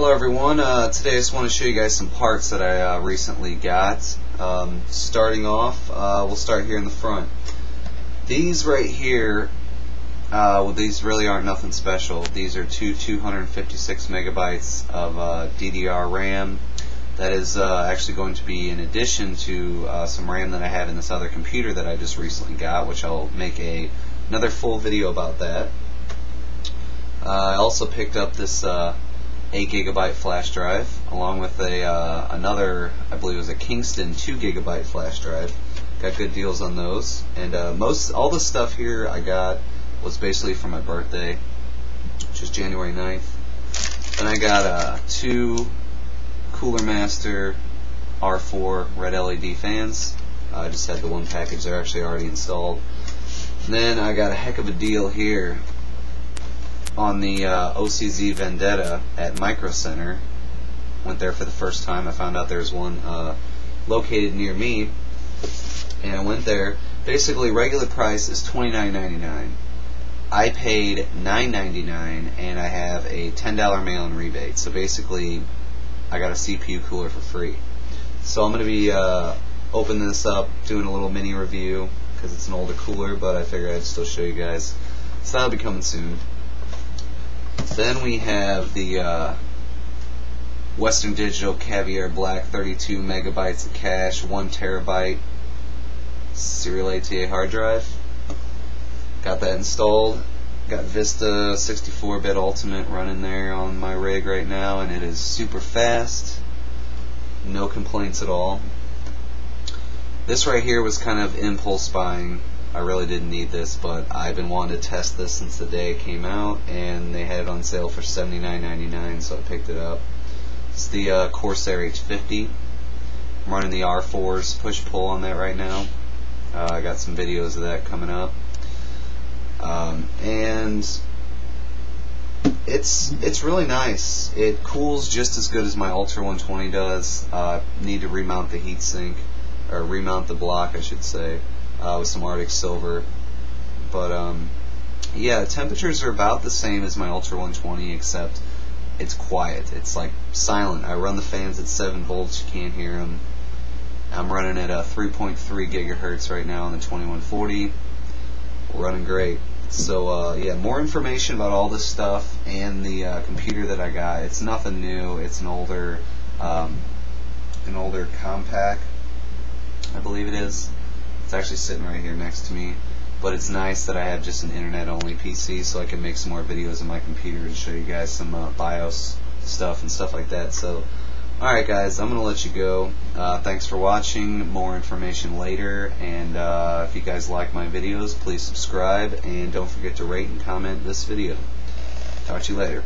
Hello everyone, today I just want to show you guys some parts that I recently got. Starting off, we'll start here in the front. These right here, well, these really aren't nothing special. These are two 256 megabytes of DDR RAM. That is actually going to be in addition to some RAM that I have in this other computer that I just recently got, which I'll make another full video about that. I also picked up this 8 gigabyte flash drive, along with another, I believe it was a Kingston 2 gigabyte flash drive. Got good deals on those, and all the stuff here I got was basically for my birthday, which is January 9th. Then I got two Cooler Master R4 red LED fans. I just had the one package, they're actually already installed. And then I got a heck of a deal here on the OCZ Vendetta at Micro Center. Went there for the first time. I found out there's one located near me, and I went there. Basically, regular price is $29.99. I paid $9.99, and I have a $10 mail-in rebate. So basically, I got a CPU cooler for free. So I'm going to be opening this up, doing a little mini review because it's an older cooler, but I figured I'd still show you guys. So that'll be coming soon. Then we have the Western Digital Caviar Black 32 megabytes of cache, 1 terabyte serial ATA hard drive. Got that installed. Got Vista 64-bit Ultimate running there on my rig right now, and it is super fast. No complaints at all. This right here was kind of impulse buying. I really didn't need this, but I've been wanting to test this since the day it came out, and they had it on sale for $79.99, so I picked it up. It's the Corsair H50. I'm running the R4's push-pull on that right now. I got some videos of that coming up. And it's really nice. It cools just as good as my Ultra 120 does. Need to remount the heatsink, or remount the block, I should say. With some Arctic Silver, but yeah, temperatures are about the same as my Ultra 120, except it's quiet. It's like silent. I run the fans at 7 volts. You can't hear them. I'm running at 3.3 gigahertz right now on the 2140. We're running great. So yeah, more information about all this stuff and the computer that I got. It's nothing new. It's an older compact, I believe it is. It's actually sitting right here next to me, but it's nice that I have just an internet-only PC, so I can make some more videos on my computer and show you guys some BIOS stuff and stuff like that. So, alright guys, I'm going to let you go. Thanks for watching. More information later, and if you guys like my videos, please subscribe, and don't forget to rate and comment this video. Talk to you later.